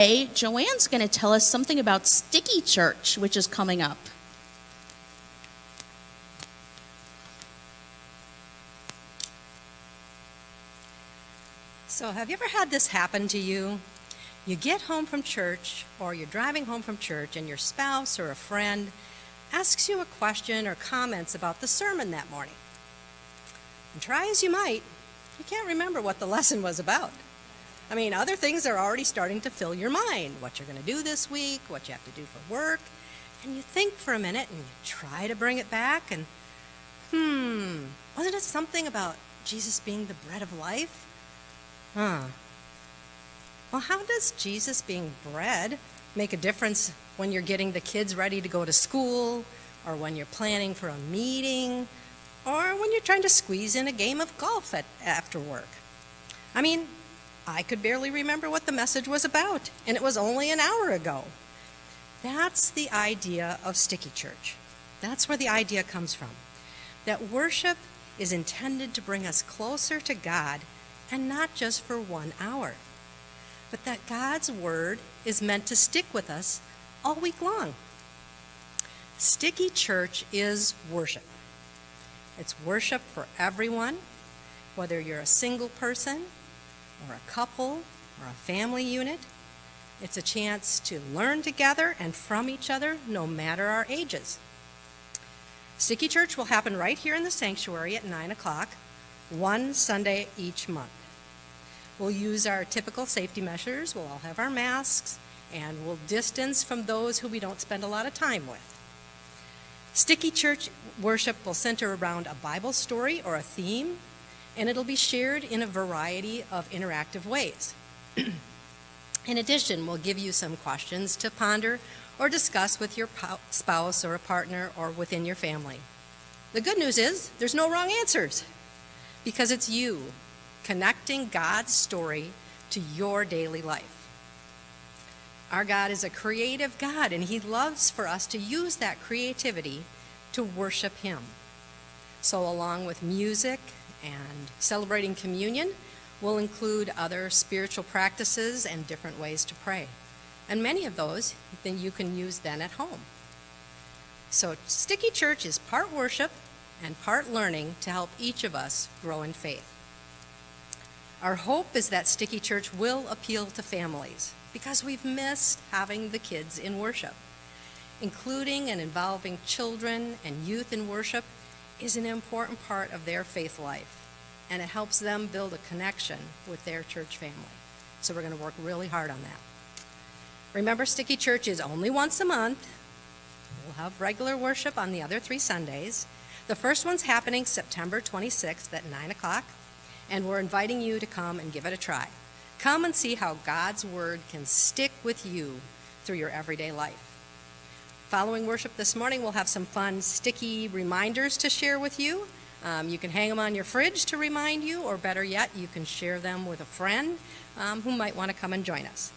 Today, Joanne's going to tell us something about Sticky Church, which is coming up. So have you ever had this happen to you? You get home from church, or you're driving home from church, and your spouse or a friend asks you a question or comments about the sermon that morning. And try as you might, you can't remember what the lesson was about. I mean, other things are already starting to fill your mind. What you're going to do this week, what you have to do for work. And you think for a minute and you try to bring it back and, wasn't it something about Jesus being the bread of life? Well, how does Jesus being bread make a difference when you're getting the kids ready to go to school, or when you're planning for a meeting, or when you're trying to squeeze in a game of golf after work? I mean, I could barely remember what the message was about, and it was only an hour ago. That's the idea of Sticky Church. That's where the idea comes from. That worship is intended to bring us closer to God, and not just for 1 hour. But that God's word is meant to stick with us all week long. Sticky Church is worship. It's worship for everyone, whether you're a single person, or a couple, or a family unit. It's a chance to learn together and from each other, no matter our ages. Sticky Church will happen right here in the sanctuary at 9 o'clock, one Sunday each month. We'll use our typical safety measures. We'll all have our masks, and we'll distance from those who we don't spend a lot of time with. Sticky Church worship will center around a Bible story or a theme, and it'll be shared in a variety of interactive ways. In addition, we'll give you some questions to ponder or discuss with your spouse or a partner or within your family. The good news is there's no wrong answers, because it's you connecting God's story to your daily life. Our God is a creative God, and He loves for us to use that creativity to worship Him. So along with music and celebrating communion, we'll include other spiritual practices and different ways to pray. And many of those then you can use then at home. So Sticky Church is part worship and part learning to help each of us grow in faith. Our hope is that Sticky Church will appeal to families, because we've missed having the kids in worship. Including and involving children and youth in worship is an important part of their faith life, and it helps them build a connection with their church family. So we're going to work really hard on that. Remember, Sticky Church is only once a month. We'll have regular worship on the other 3 Sundays. The first one's happening September 26th at 9 o'clock, and we're inviting you to come and give it a try. Come and see how God's word can stick with you through your everyday life. Following worship this morning, we'll have some fun sticky reminders to share with you. You can hang them on your fridge to remind you, or better yet, you can share them with a friend who might want to come and join us.